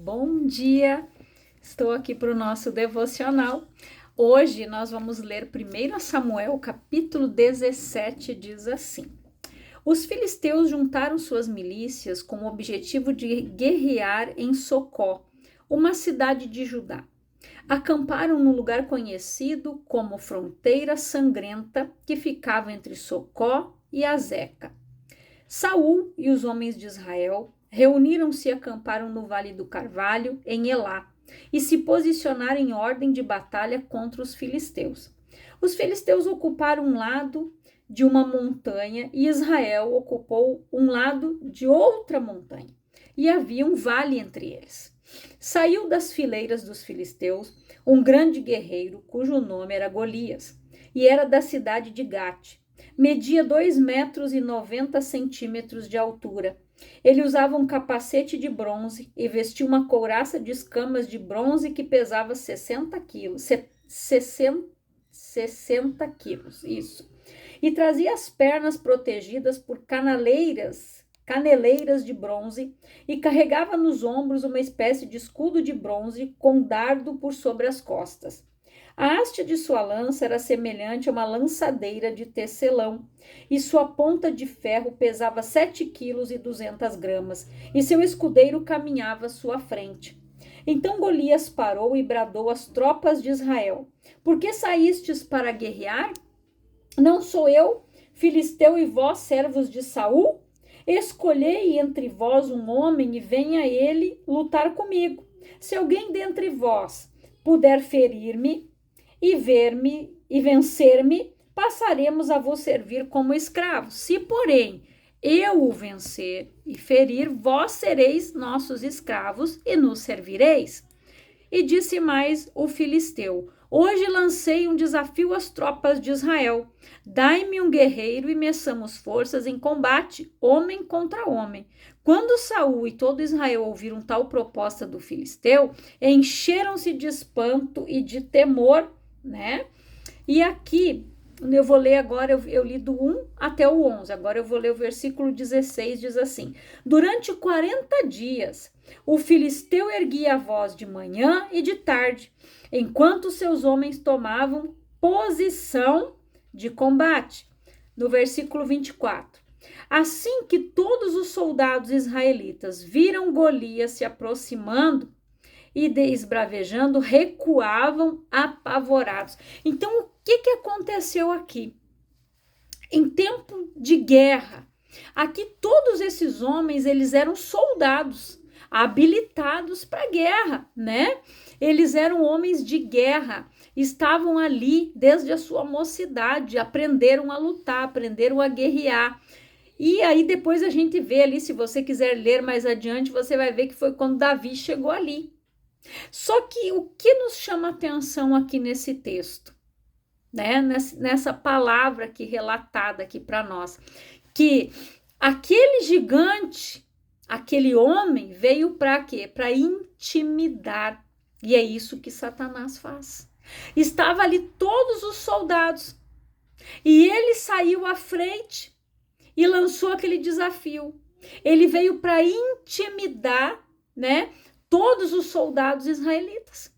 bom dia! Estou aqui para o nosso devocional. Hoje nós vamos ler 1 Samuel, capítulo 17, diz assim: Os filisteus juntaram suas milícias com o objetivo de guerrear em Socó, uma cidade de Judá. Acamparam num lugar conhecido como Fronteira Sangrenta, que ficava entre Socó e Azeca. Saul e os homens de Israel reuniram-se e acamparam no Vale do Carvalho, em Elá, e se posicionaram em ordem de batalha contra os filisteus. Os filisteus ocuparam um lado de uma montanha e Israel ocupou um lado de outra montanha, e havia um vale entre eles. Saiu das fileiras dos filisteus um grande guerreiro, cujo nome era Golias, e era da cidade de Gate. Media 2,90 metros de altura. Ele usava um capacete de bronze e vestia uma couraça de escamas de bronze que pesava 60 quilos. 60 quilos, isso. E trazia as pernas protegidas por caneleiras de bronze e carregava nos ombros uma espécie de escudo de bronze com dardo por sobre as costas. A haste de sua lança era semelhante a uma lançadeira de tecelão, e sua ponta de ferro pesava 7,2 kg, e seu escudeiro caminhava à sua frente. Então Golias parou e bradou às tropas de Israel: Por que saístes para guerrear? Não sou eu, filisteu, e vós, servos de Saul? Escolhei entre vós um homem e venha ele lutar comigo. Se alguém dentre vós puder ferir-me e ver-me e vencer-me, passaremos a vos servir como escravos. Se, porém, eu o vencer e ferir, vós sereis nossos escravos e nos servireis. E disse mais o filisteu: Hoje lancei um desafio às tropas de Israel. Dai-me um guerreiro e meçamos forças em combate, homem contra homem. Quando Saul e todo Israel ouviram tal proposta do filisteu, encheram-se de espanto e de temor, né? E aqui, eu vou ler agora, eu li do 1 até o 11, agora eu vou ler o versículo 16, diz assim: Durante 40 dias, o filisteu erguia a voz de manhã e de tarde, enquanto seus homens tomavam posição de combate. No versículo 24. Assim que todos os soldados israelitas viram Golias se aproximando e esbravejando, recuavam apavorados. Então, o que aconteceu aqui? Em tempo de guerra, aqui todos esses homens, eles eram soldados, habilitados para a guerra, né? Eles eram homens de guerra, estavam ali desde a sua mocidade, aprenderam a lutar, aprenderam a guerrear. E aí depois a gente vê ali, se você quiser ler mais adiante, você vai ver que foi quando Davi chegou ali. Só que o que nos chama atenção aqui nesse texto, né? Nessa palavra aqui relatada aqui para nós, que aquele gigante, aquele homem veio para quê? Para intimidar. E é isso que Satanás faz. Estava ali todos os soldados e ele saiu à frente e lançou aquele desafio. Ele veio para intimidar, né, todos os soldados israelitas.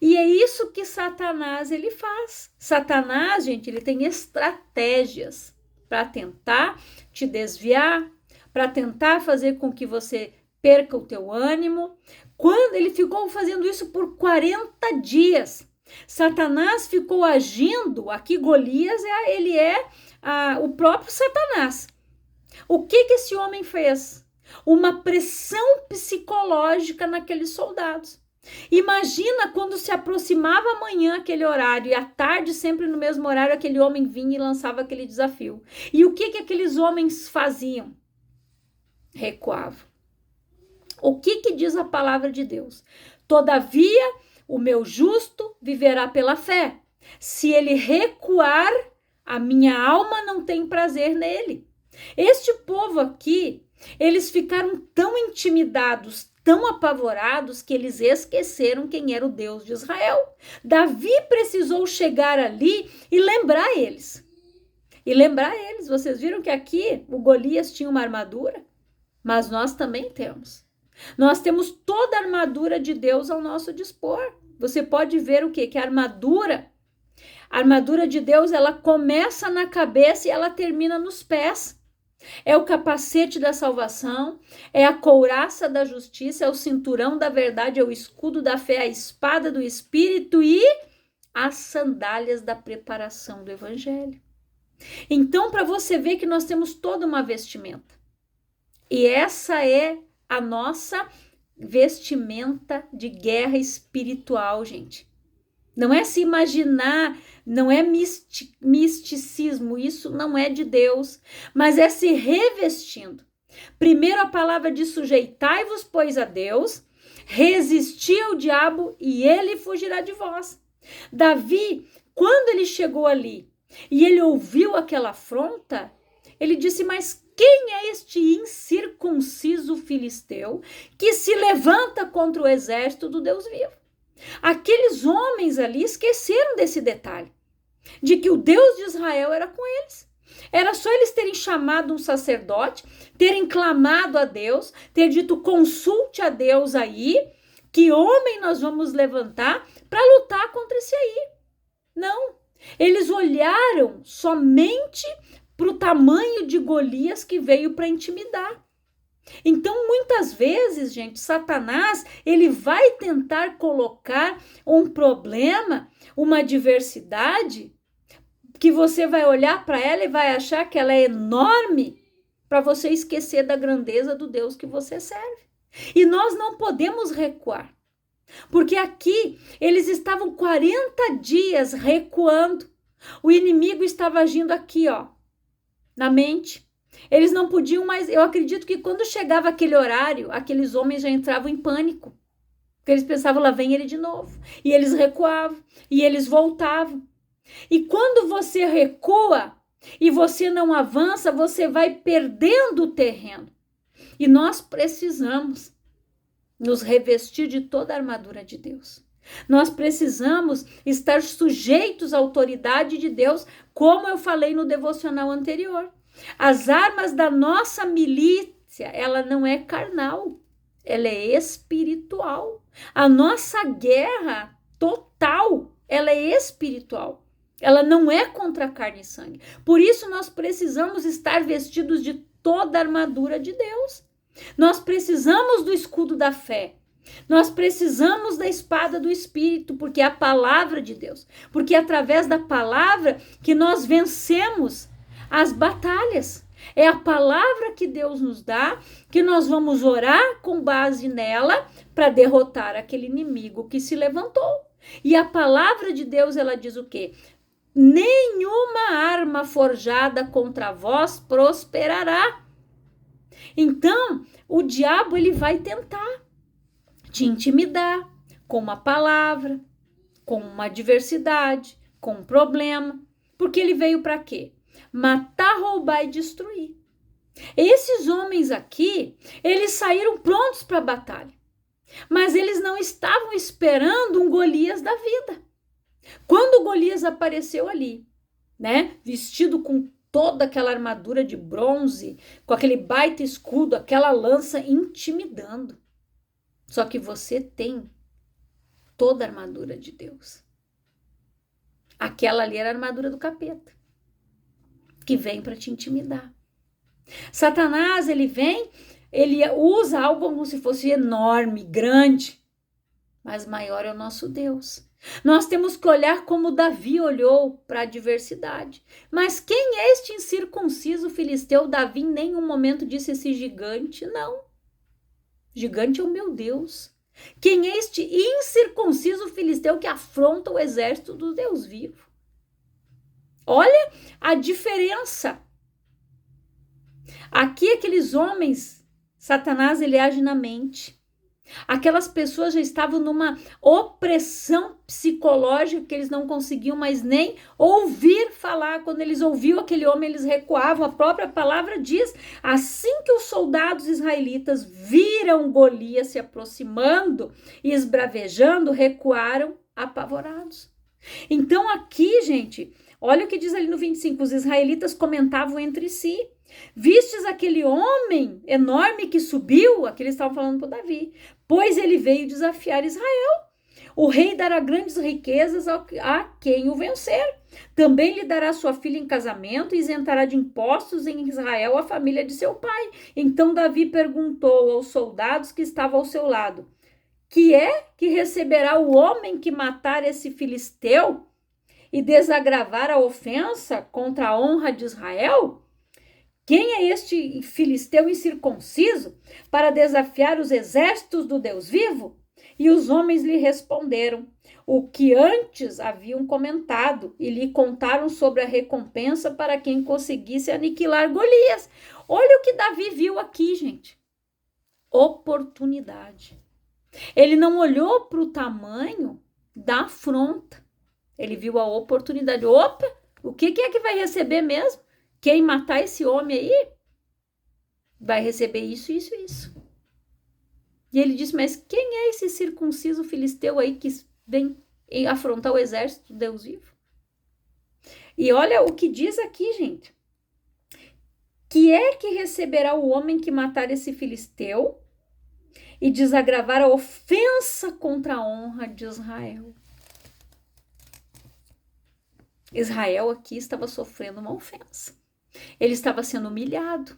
E é isso que Satanás ele faz. Satanás, gente, ele tem estratégias para tentar te desviar, para tentar fazer com que você perca o teu ânimo. Quando ele ficou fazendo isso por 40 dias, Satanás ficou agindo, aqui Golias, ele é o próprio Satanás. O que esse homem fez? Uma pressão psicológica naqueles soldados. Imagina quando se aproximava amanhã aquele horário e à tarde, sempre no mesmo horário, aquele homem vinha e lançava aquele desafio. E o que aqueles homens faziam? Recuavam. O que diz a palavra de Deus? Todavia, o meu justo viverá pela fé. Se ele recuar, a minha alma não tem prazer nele. Este povo aqui, eles ficaram tão intimidados, tão apavorados, que eles esqueceram quem era o Deus de Israel. Davi precisou chegar ali e lembrar eles. Vocês viram que aqui o Golias tinha uma armadura? Mas nós também temos. Nós temos toda a armadura de Deus ao nosso dispor. Você pode ver o quê? Que a armadura de Deus, ela começa na cabeça e ela termina nos pés. É o capacete da salvação, é a couraça da justiça, é o cinturão da verdade, é o escudo da fé, a espada do Espírito e as sandálias da preparação do Evangelho. Então, para você ver que nós temos toda uma vestimenta. E essa é a nossa vestimenta de guerra espiritual, gente. Não é se imaginar, não é misticismo, isso não é de Deus, mas é se revestindo. Primeiro a palavra diz: sujeitai-vos, pois, a Deus, resisti ao diabo e ele fugirá de vós. Davi, quando ele chegou ali e ele ouviu aquela afronta, ele disse: mas quem é este incircunciso filisteu que se levanta contra o exército do Deus vivo? Aqueles homens ali esqueceram desse detalhe, de que o Deus de Israel era com eles. Era só eles terem chamado um sacerdote, terem clamado a Deus, ter dito: consulte a Deus aí, que homem nós vamos levantar para lutar contra esse aí. Não, eles olharam somente para o tamanho de Golias que veio para intimidar. Então, muitas vezes, gente, Satanás, ele vai tentar colocar um problema, uma adversidade, que você vai olhar para ela e vai achar que ela é enorme, para você esquecer da grandeza do Deus que você serve. E nós não podemos recuar, porque aqui eles estavam 40 dias recuando. O inimigo estava agindo aqui, ó, na mente. Eles não podiam mais. Eu acredito que quando chegava aquele horário, aqueles homens já entravam em pânico. Porque eles pensavam: lá vem ele de novo. E eles recuavam. E eles voltavam. E quando você recua e você não avança, você vai perdendo o terreno. E nós precisamos nos revestir de toda a armadura de Deus. Nós precisamos estar sujeitos à autoridade de Deus, como eu falei no devocional anterior. As armas da nossa milícia, ela não é carnal, ela é espiritual. A nossa guerra total, ela é espiritual. Ela não é contra carne e sangue. Por isso nós precisamos estar vestidos de toda a armadura de Deus. Nós precisamos do escudo da fé. Nós precisamos da espada do Espírito, porque é a palavra de Deus. Porque é através da palavra que nós vencemos as batalhas. É a palavra que Deus nos dá, que nós vamos orar com base nela para derrotar aquele inimigo que se levantou. E a palavra de Deus, ela diz o quê? Nenhuma arma forjada contra vós prosperará. Então, o diabo, ele vai tentar te intimidar com uma palavra, com uma adversidade, com um problema, porque ele veio para quê? Matar, roubar e destruir. Esses homens aqui, eles saíram prontos para a batalha, mas eles não estavam esperando um Golias da vida. Quando o Golias apareceu ali, né, vestido com toda aquela armadura de bronze, com aquele baita escudo, aquela lança intimidando. Só que você tem toda a armadura de Deus. Aquela ali era a armadura do capeta, que vem para te intimidar. Satanás, ele vem, ele usa algo como se fosse enorme, grande, mas maior é o nosso Deus. Nós temos que olhar como Davi olhou para a adversidade. Mas quem é este incircunciso filisteu? Davi em nenhum momento disse esse gigante, não. Gigante é o meu Deus. Quem é este incircunciso filisteu que afronta o exército do Deus vivo? Olha a diferença. Aqui aqueles homens, Satanás, ele age na mente. Aquelas pessoas já estavam numa opressão psicológica que eles não conseguiam mais nem ouvir falar. Quando eles ouviam aquele homem, eles recuavam. A própria palavra diz: assim que os soldados israelitas viram Golias se aproximando e esbravejando, recuaram apavorados. Então aqui, gente, olha o que diz ali no 25, os israelitas comentavam entre si: Vistes aquele homem enorme que subiu? Aqui eles estavam falando para Davi. Pois ele veio desafiar Israel. O rei dará grandes riquezas a quem o vencer. Também lhe dará sua filha em casamento e isentará de impostos em Israel a família de seu pai. Então Davi perguntou aos soldados que estavam ao seu lado: que é que receberá o homem que matar esse filisteu e desagravar a ofensa contra a honra de Israel? Quem é este filisteu incircunciso para desafiar os exércitos do Deus vivo? E os homens lhe responderam o que antes haviam comentado e lhe contaram sobre a recompensa para quem conseguisse aniquilar Golias. Olha o que Davi viu aqui, gente. Oportunidade. Ele não olhou para o tamanho da afronta. Ele viu a oportunidade. Opa, o que é que vai receber mesmo? Quem matar esse homem aí vai receber isso, isso, isso. E ele disse, mas quem é esse circunciso filisteu aí que vem afrontar o exército do Deus vivo? E olha o que diz aqui, gente. Que é que receberá o homem que matar esse filisteu e desagravar a ofensa contra a honra de Israel? Israel aqui estava sofrendo uma ofensa. Ele estava sendo humilhado.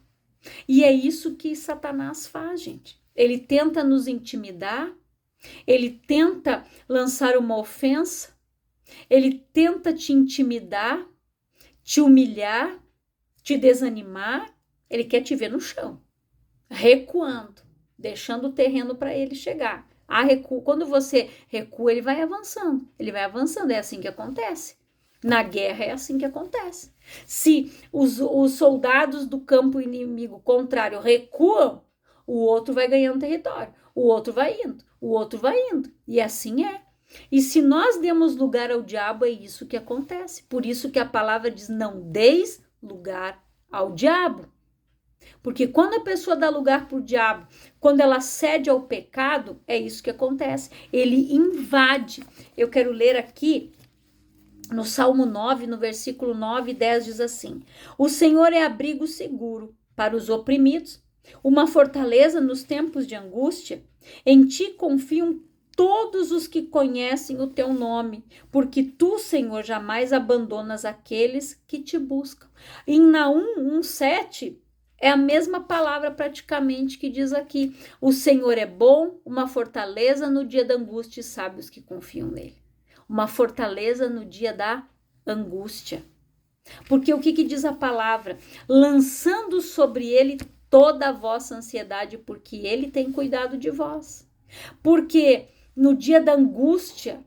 E é isso que Satanás faz, gente. Ele tenta nos intimidar, ele tenta lançar uma ofensa, ele tenta te intimidar, te humilhar, te desanimar. Ele quer te ver no chão, recuando, deixando o terreno para ele chegar. Quando você recua, ele vai avançando. Ele vai avançando, é assim que acontece. Na guerra é assim que acontece. Se os soldados do campo inimigo contrário recuam, o outro vai ganhando território, o outro vai indo, o outro vai indo. E assim é. E se nós demos lugar ao diabo, é isso que acontece. Por isso que a palavra diz, não deis lugar ao diabo. Porque quando a pessoa dá lugar para o diabo, quando ela cede ao pecado, é isso que acontece. Ele invade. Eu quero ler aqui no Salmo 9, no versículo 9 e 10, diz assim: o Senhor é abrigo seguro para os oprimidos, uma fortaleza nos tempos de angústia. Em ti confiam todos os que conhecem o teu nome, porque tu, Senhor, jamais abandonas aqueles que te buscam. Em Naum 1:7 é a mesma palavra praticamente que diz aqui: o Senhor é bom, uma fortaleza no dia da angústia e sabe os que confiam nele. Uma fortaleza no dia da angústia. Porque o que diz a palavra? Lançando sobre ele toda a vossa ansiedade, porque ele tem cuidado de vós. Porque no dia da angústia,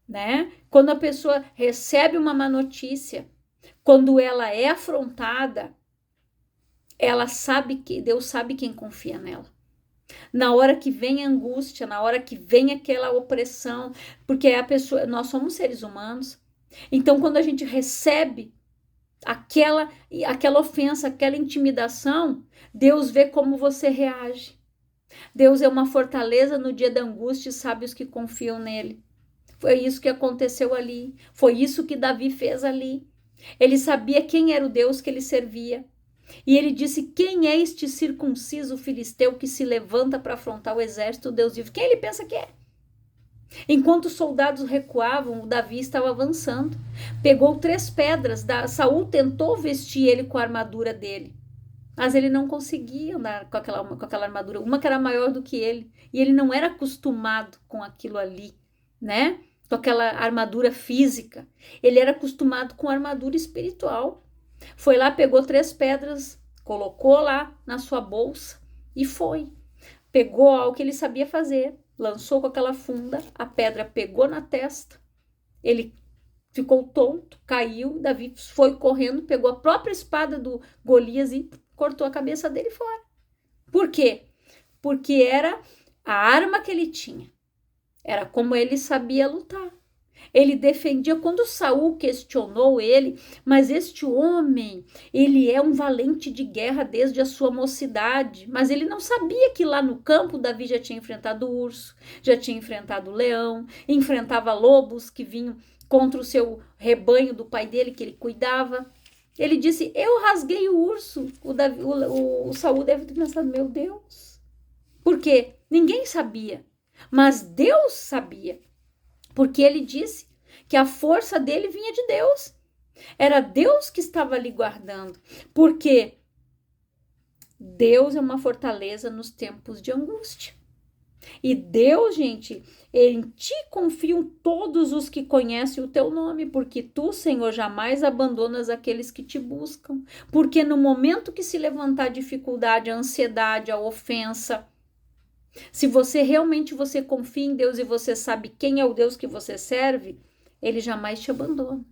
né? Quando a pessoa recebe uma má notícia, quando ela é afrontada, ela sabe que Deus sabe quem confia nela. Na hora que vem a angústia, na hora que vem aquela opressão, porque a pessoa, nós somos seres humanos. Então, quando a gente recebe aquela ofensa, aquela intimidação, Deus vê como você reage. Deus é uma fortaleza no dia da angústia e sabe os que confiam nele. Foi isso que aconteceu ali. Foi isso que Davi fez ali. Ele sabia quem era o Deus que ele servia. E ele disse, quem é este circunciso filisteu que se levanta para afrontar o exército do Deus vivo? Quem ele pensa que é? Enquanto os soldados recuavam, o Davi estava avançando. Pegou 3 pedras, Saul tentou vestir ele com a armadura dele. Mas ele não conseguia andar com aquela armadura, uma que era maior do que ele. E ele não era acostumado com aquilo ali, né? Com aquela armadura física. Ele era acostumado com a armadura espiritual. Foi lá, pegou 3 pedras, colocou lá na sua bolsa e foi. Pegou o que ele sabia fazer, lançou com aquela funda, a pedra pegou na testa, ele ficou tonto, caiu, Davi foi correndo, pegou a própria espada do Golias e cortou a cabeça dele fora. Por quê? Porque era a arma que ele tinha, era como ele sabia lutar. Ele defendia, quando Saul questionou ele, mas este homem, ele é um valente de guerra desde a sua mocidade, mas ele não sabia que lá no campo Davi já tinha enfrentado o urso, já tinha enfrentado o leão, enfrentava lobos que vinham contra o seu rebanho do pai dele, que ele cuidava. Ele disse, eu rasguei o urso. O Saul deve ter pensado, meu Deus. Por quê? Ninguém sabia. Mas Deus sabia. Porque ele disse que a força dele vinha de Deus. Era Deus que estava ali guardando. Porque Deus é uma fortaleza nos tempos de angústia. E Deus, gente, em ti confiam todos os que conhecem o teu nome, porque tu, Senhor, jamais abandonas aqueles que te buscam. Porque no momento que se levantar a dificuldade, a ansiedade, a ofensa, se você confia em Deus e você sabe quem é o Deus que você serve, ele jamais te abandona.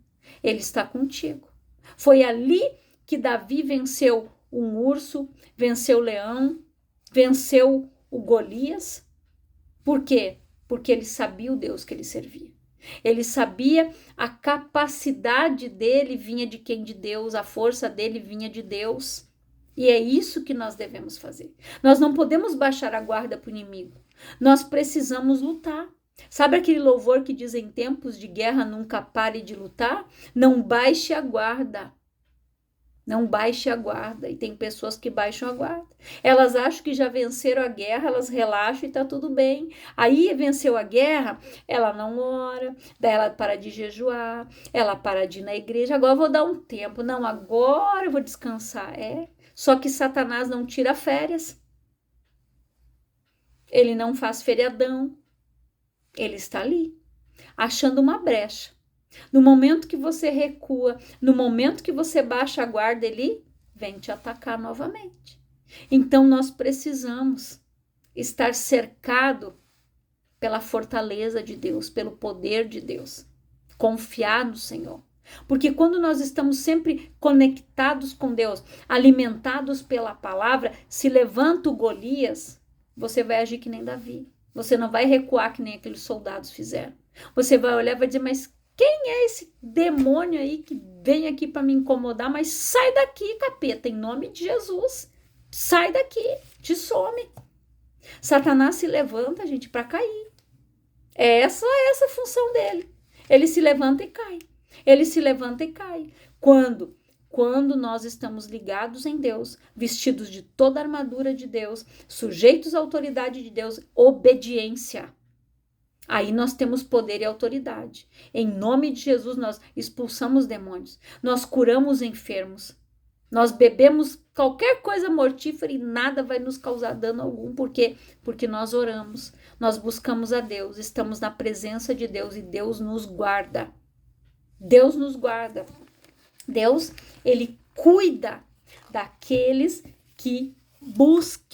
Ele está contigo. Foi ali que Davi venceu um urso, venceu o leão, venceu o Golias. Por quê? Porque ele sabia o Deus que ele servia. Ele sabia a capacidade dele vinha de quem? De Deus, a força dele vinha de Deus. E é isso que nós devemos fazer. Nós não podemos baixar a guarda para o inimigo. Nós precisamos lutar. Sabe aquele louvor que diz em tempos de guerra nunca pare de lutar? Não baixe a guarda. Não baixe a guarda. E tem pessoas que baixam a guarda. Elas acham que já venceram a guerra, elas relaxam e tá tudo bem. Aí venceu a guerra, ela não ora, daí ela para de jejuar, ela para de ir na igreja. Agora eu vou dar um tempo. Não, agora eu vou descansar. Só que Satanás não tira férias. Ele não faz feriadão. Ele está ali, achando uma brecha. No momento que você recua, no momento que você baixa a guarda, ele vem te atacar novamente. Então, nós precisamos estar cercado pela fortaleza de Deus, pelo poder de Deus. Confiar no Senhor. Porque quando nós estamos sempre conectados com Deus, alimentados pela palavra, se levanta o Golias, você vai agir que nem Davi. Você não vai recuar que nem aqueles soldados fizeram. Você vai olhar e vai dizer, mas quem é esse demônio aí que vem aqui para me incomodar? Mas sai daqui, capeta, em nome de Jesus. Sai daqui, te some. Satanás se levanta, gente, para cair. É essa a função dele. Ele se levanta e cai. Ele se levanta e cai. Quando? Quando nós estamos ligados em Deus, vestidos de toda a armadura de Deus, sujeitos à autoridade de Deus, obediência. Aí nós temos poder e autoridade. Em nome de Jesus, nós expulsamos demônios, nós curamos enfermos, nós bebemos qualquer coisa mortífera e nada vai nos causar dano algum. Por quê? Porque nós oramos, nós buscamos a Deus, estamos na presença de Deus e Deus nos guarda. Deus nos guarda. Deus, ele cuida daqueles que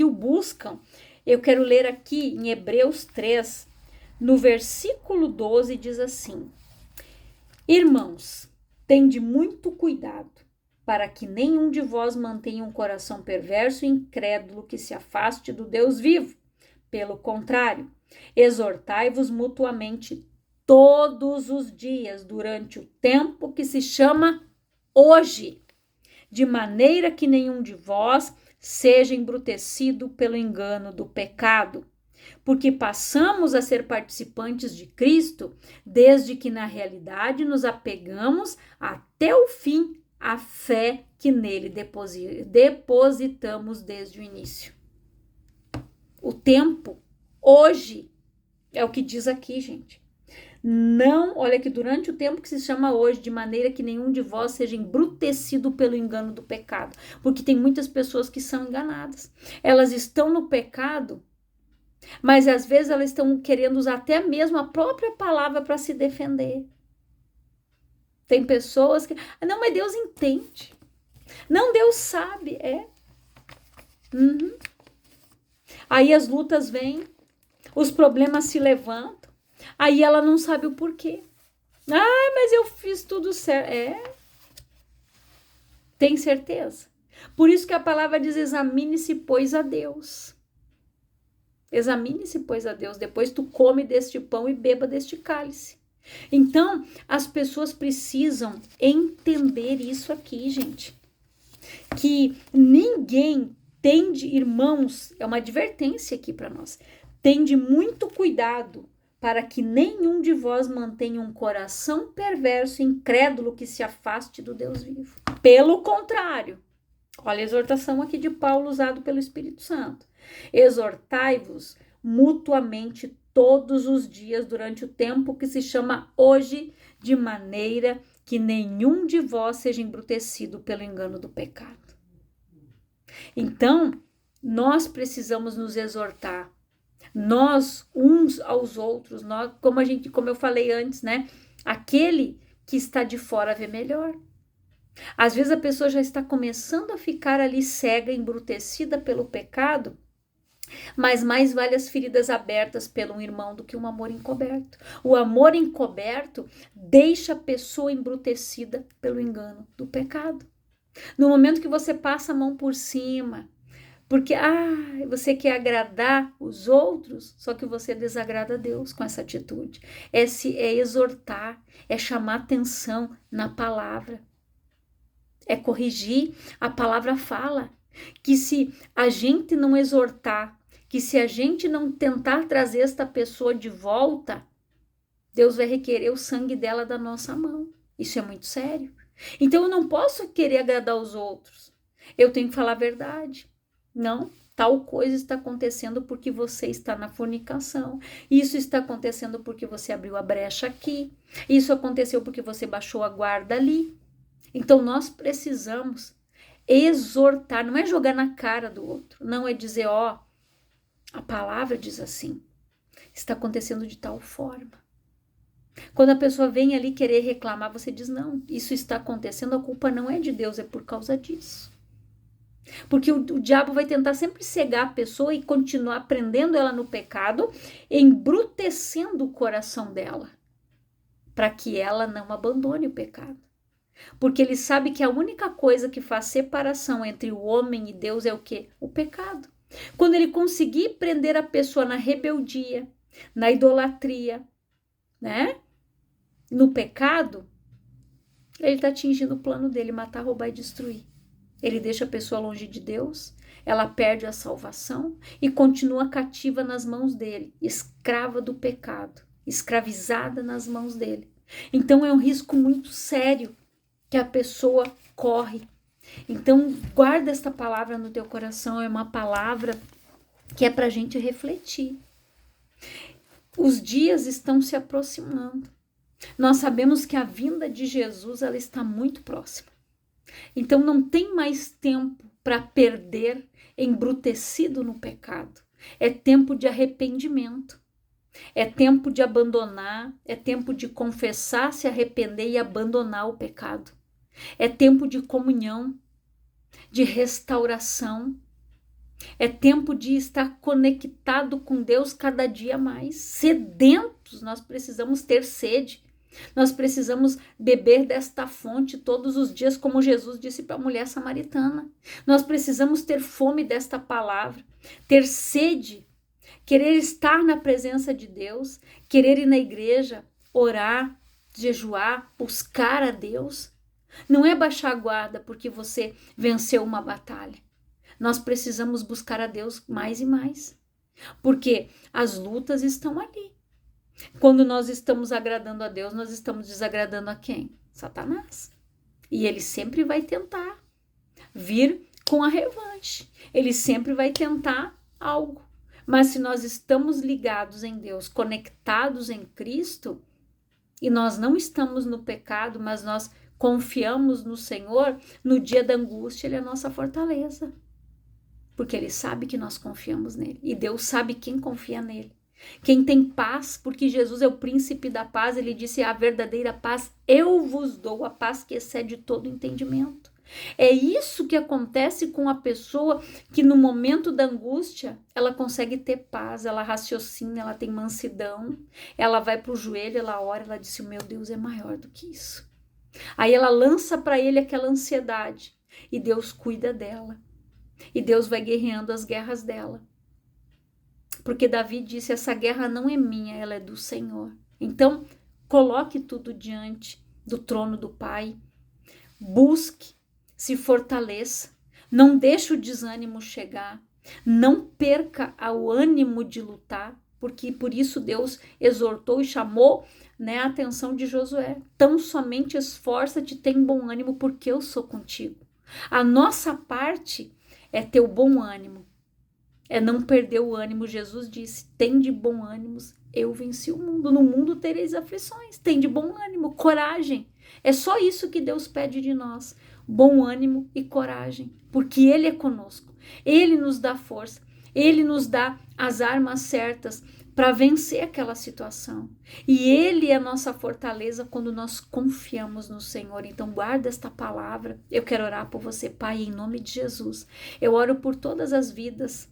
o buscam. Eu quero ler aqui em Hebreus 3, no versículo 12, diz assim: Irmãos, tende muito cuidado, para que nenhum de vós mantenha um coração perverso e incrédulo que se afaste do Deus vivo. Pelo contrário, exortai-vos mutuamente todos os dias, durante o tempo que se chama hoje, de maneira que nenhum de vós seja embrutecido pelo engano do pecado. Porque passamos a ser participantes de Cristo, desde que na realidade nos apegamos até o fim à fé que nele depositamos desde o início. O tempo, hoje, é o que diz aqui, gente. Não, olha que durante o tempo que se chama hoje, de maneira que nenhum de vós seja embrutecido pelo engano do pecado. Porque tem muitas pessoas que são enganadas. Elas estão no pecado, mas às vezes elas estão querendo usar até mesmo a própria palavra para se defender. Tem pessoas que, não, mas Deus entende. Não, Deus sabe, Aí as lutas vêm, os problemas se levantam, aí ela não sabe o porquê. Ah, mas eu fiz tudo certo. Tem certeza? Por isso que a palavra diz, examine-se, pois, a Deus. Examine-se, pois, a Deus. Depois tu come deste pão e beba deste cálice. Então, as pessoas precisam entender isso aqui, gente. Que ninguém irmãos, é uma advertência aqui para nós. Tende muito cuidado para que nenhum de vós mantenha um coração perverso e incrédulo que se afaste do Deus vivo. Pelo contrário, olha a exortação aqui de Paulo usado pelo Espírito Santo. Exortai-vos mutuamente todos os dias durante o tempo que se chama hoje, de maneira que nenhum de vós seja embrutecido pelo engano do pecado. Então, nós precisamos nos exortar, nós uns aos outros, nós, como eu falei antes, né? Aquele que está de fora vê melhor. Às vezes a pessoa já está começando a ficar ali cega, embrutecida pelo pecado, mas mais vale as feridas abertas pelo irmão do que um amor encoberto. O amor encoberto deixa a pessoa embrutecida pelo engano do pecado. No momento que você passa a mão por cima, porque você quer agradar os outros, só que você desagrada a Deus com essa atitude. É exortar, é chamar atenção na palavra, é corrigir. A palavra fala que se a gente não exortar, que se a gente não tentar trazer esta pessoa de volta, Deus vai requerer o sangue dela da nossa mão. Isso é muito sério. Então eu não posso querer agradar os outros. Eu tenho que falar a verdade. Não, tal coisa está acontecendo porque você está na fornicação. Isso está acontecendo porque você abriu a brecha aqui. Isso aconteceu porque você baixou a guarda ali. Então nós precisamos exortar, não é jogar na cara do outro, não é dizer, a palavra diz assim, está acontecendo de tal forma. Quando a pessoa vem ali querer reclamar, você diz, não, isso está acontecendo, a culpa não é de Deus, é por causa disso. Porque o diabo vai tentar sempre cegar a pessoa e continuar prendendo ela no pecado, embrutecendo o coração dela, para que ela não abandone o pecado. Porque ele sabe que a única coisa que faz separação entre o homem e Deus é o quê? O pecado. Quando ele conseguir prender a pessoa na rebeldia, na idolatria, né? No pecado, ele está atingindo o plano dele, matar, roubar e destruir. Ele deixa a pessoa longe de Deus, ela perde a salvação e continua cativa nas mãos dele, escrava do pecado, escravizada nas mãos dele. Então é um risco muito sério que a pessoa corre. Então guarda esta palavra no teu coração, é uma palavra que é para a gente refletir. Os dias estão se aproximando. Nós sabemos que a vinda de Jesus ela está muito próxima. Então não tem mais tempo para perder embrutecido no pecado. É tempo de arrependimento. É tempo de abandonar, é tempo de confessar, se arrepender e abandonar o pecado. É tempo de comunhão, de restauração. É tempo de estar conectado com Deus cada dia mais. Sedentos, nós precisamos ter sede. Nós precisamos beber desta fonte todos os dias, como Jesus disse para a mulher samaritana. Nós precisamos ter fome desta palavra, ter sede, querer estar na presença de Deus, querer ir na igreja, orar, jejuar, buscar a Deus. Não é baixar a guarda porque você venceu uma batalha. Nós precisamos buscar a Deus mais e mais, porque as lutas estão ali. Quando nós estamos agradando a Deus, nós estamos desagradando a quem? Satanás. E ele sempre vai tentar vir com a revanche. Ele sempre vai tentar algo. Mas se nós estamos ligados em Deus, conectados em Cristo, e nós não estamos no pecado, mas nós confiamos no Senhor, no dia da angústia, Ele é a nossa fortaleza. Porque Ele sabe que nós confiamos nele. E Deus sabe quem confia nele. Quem tem paz, porque Jesus é o príncipe da paz, ele disse, a verdadeira paz eu vos dou, a paz que excede todo entendimento. É isso que acontece com a pessoa que no momento da angústia, ela consegue ter paz, ela raciocina, ela tem mansidão, ela vai para o joelho, ela ora, ela diz, o meu Deus é maior do que isso. Aí ela lança para ele aquela ansiedade e Deus cuida dela. E Deus vai guerreando as guerras dela. Porque Davi disse, essa guerra não é minha, ela é do Senhor. Então, coloque tudo diante do trono do Pai. Busque, se fortaleça. Não deixe o desânimo chegar. Não perca o ânimo de lutar. porque por isso Deus exortou e chamou, né, a atenção de Josué. Tão somente esforça-te, tem bom ânimo, porque eu sou contigo. A nossa parte é ter o bom ânimo, é não perder o ânimo. Jesus disse: tem de bom ânimo, eu venci o mundo. No mundo tereis aflições, tem de bom ânimo, coragem. É só isso que Deus pede de nós, bom ânimo e coragem, porque Ele é conosco, Ele nos dá força, Ele nos dá as armas certas para vencer aquela situação. E Ele é a nossa fortaleza quando nós confiamos no Senhor. Então guarda esta palavra. Eu quero orar por você, Pai, em nome de Jesus. Eu oro por todas as vidas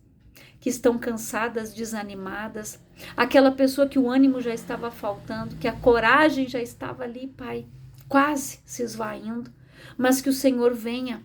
que estão cansadas, desanimadas, aquela pessoa que o ânimo já estava faltando, que a coragem já estava ali, Pai, quase se esvaindo, mas que o Senhor venha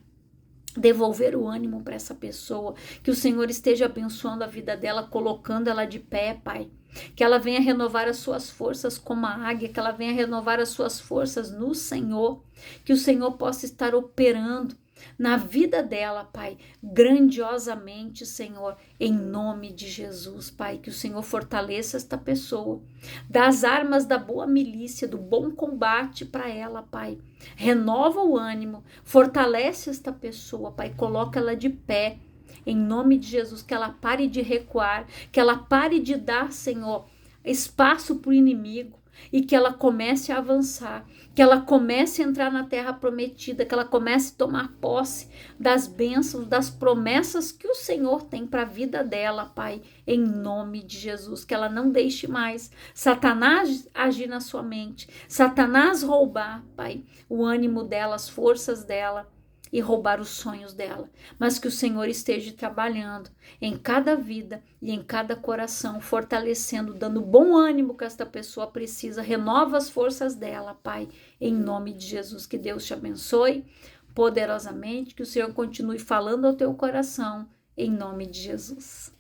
devolver o ânimo para essa pessoa, que o Senhor esteja abençoando a vida dela, colocando ela de pé, Pai, que ela venha renovar as suas forças como a águia, que ela venha renovar as suas forças no Senhor, que o Senhor possa estar operando na vida dela, Pai, grandiosamente, Senhor, em nome de Jesus, Pai, que o Senhor fortaleça esta pessoa, dá as armas da boa milícia, do bom combate para ela, Pai, renova o ânimo, fortalece esta pessoa, Pai, coloca ela de pé, em nome de Jesus, que ela pare de recuar, que ela pare de dar, Senhor, espaço para o inimigo, e que ela comece a avançar, que ela comece a entrar na terra prometida, que ela comece a tomar posse das bênçãos, das promessas que o Senhor tem para a vida dela, Pai, em nome de Jesus, que ela não deixe mais Satanás agir na sua mente, Satanás roubar, Pai, o ânimo dela, as forças dela, e roubar os sonhos dela, mas que o Senhor esteja trabalhando em cada vida e em cada coração, fortalecendo, dando bom ânimo que esta pessoa precisa, renova as forças dela, Pai, em nome de Jesus. Que Deus te abençoe poderosamente, que o Senhor continue falando ao teu coração, em nome de Jesus.